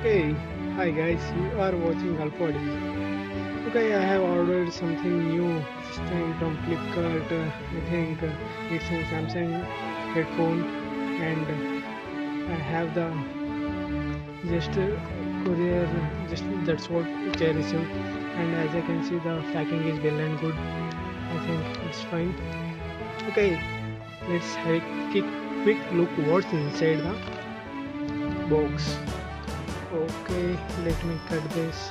Okay, hi guys, you are watching Alpha. Okay, I have ordered something new this time from Flipkart. I think it's a Samsung headphone, and I have the just courier. Just that's what which I received, and as I can see, the packing is well and good. I think it's fine. Okay, let's have a quick look what's inside the box. Okay, let me cut this.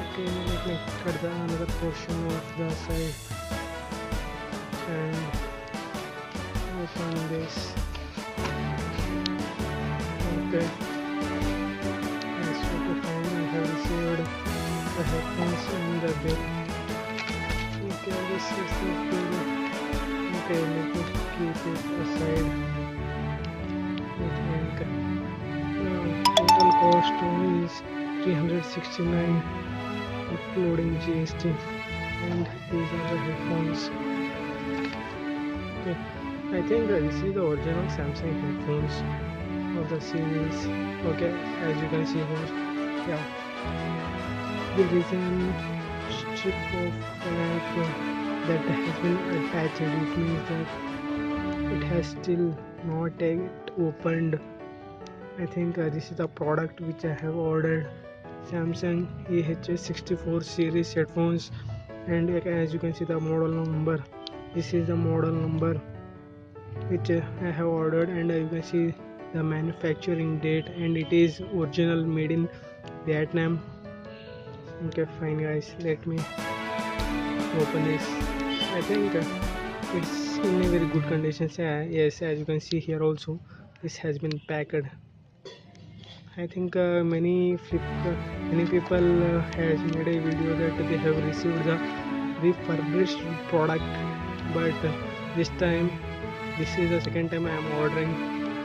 Okay, let me cut the another portion of the side and open this. Okay, that's okay, fine. I have received the headphones in the bill. Okay, this is the bill. Okay, let me keep it aside. I think total cost is 369 including GST, and these are the headphones. Okay, I think this is the original Samsung headphones of the series. Okay, as you can see here, yeah, there is a strip of wrap that has been attached. It means that it has still not yet opened. I think this is the product which I have ordered, Samsung EHS64 series headphones, and as you can see the model number, this is the model number which I have ordered, and you can see the manufacturing date, and it is original made in Vietnam. Okay, fine guys, let me open this. I think it's in a very good condition. Yes, as you can see here also, this has been packed. I think many people has made a video that they have received the refurbished product, but this time, this is the second time I am ordering.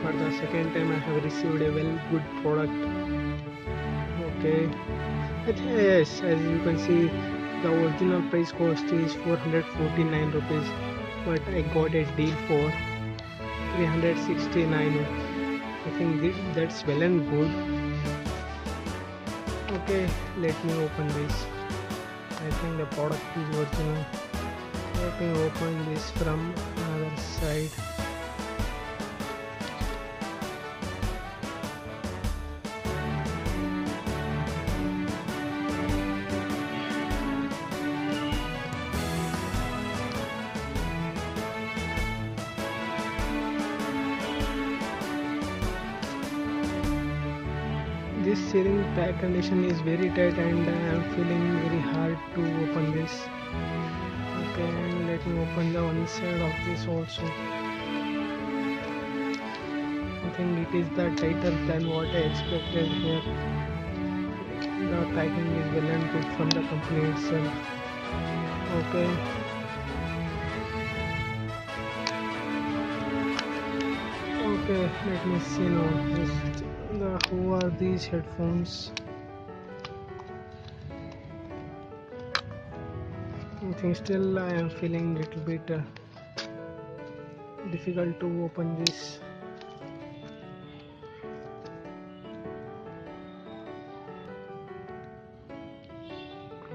For the second time, I have received a well good product. Okay, yes, as you can see, the original price cost is 449 rupees, but I got a deal for 369. I think that's well and good. Okay, let me open this. I think the product is original. Let me open this from another side. This sealing pack condition is very tight, and I am feeling very hard to open this. Okay, and let me open the one side of this also. I think it is the tighter than what I expected here. The packing is well and good from the company itself. Okay. Okay, let me see now. Who are these headphones? I think still I am feeling little bit difficult to open this.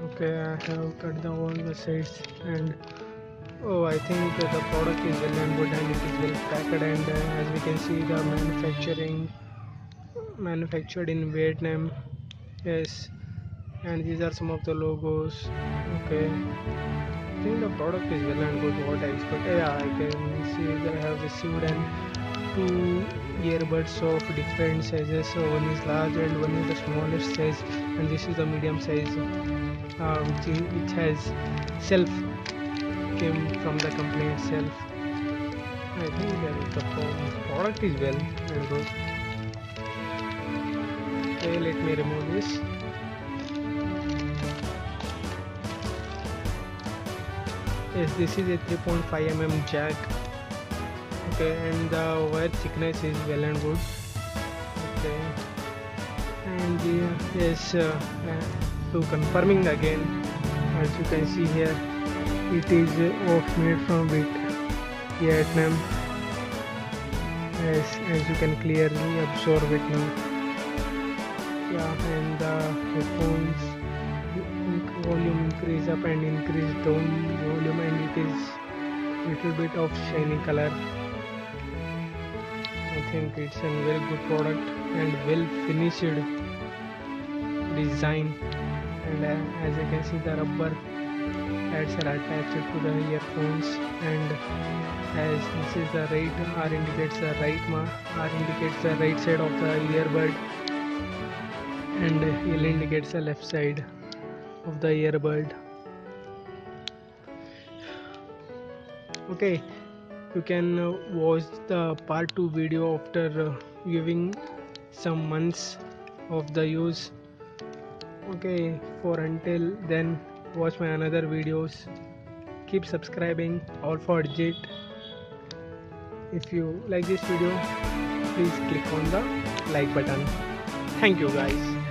Okay, I have cut all the sides, and oh, I think the product is well and good, and it is well packed, and as we can see the manufactured in Vietnam. Yes, and these are some of the logos. Okay, I think the product is well and good what I expect. Yeah, I can see that I have received two earbuds of different sizes. So one is large and one is the smallest size, and this is the medium size, which has self came from the company itself. I think that the product is well and good. Okay, let me remove this. Yes, this is a 3.5 mm jack. Okay, and the wire thickness is well and good. Okay, and yes, to confirming again, as you can see here, it is made from Vietnam, as you can clearly observe it now. Yeah, and the headphones volume increase up and increase down volume, and it is little bit of shiny color. I think it's a very good product and well finished design. And as you can see, the rubber pads are attached to the earphones, and as this is the right, R indicates the R indicates the right side of the earbud, and L indicates the left side of the earbud. Okay, you can watch the part 2 video after viewing some months of the use. Okay, for until then, watch my another videos. Keep subscribing, all for digit. If you like this video, please click on the like button. Thank you guys.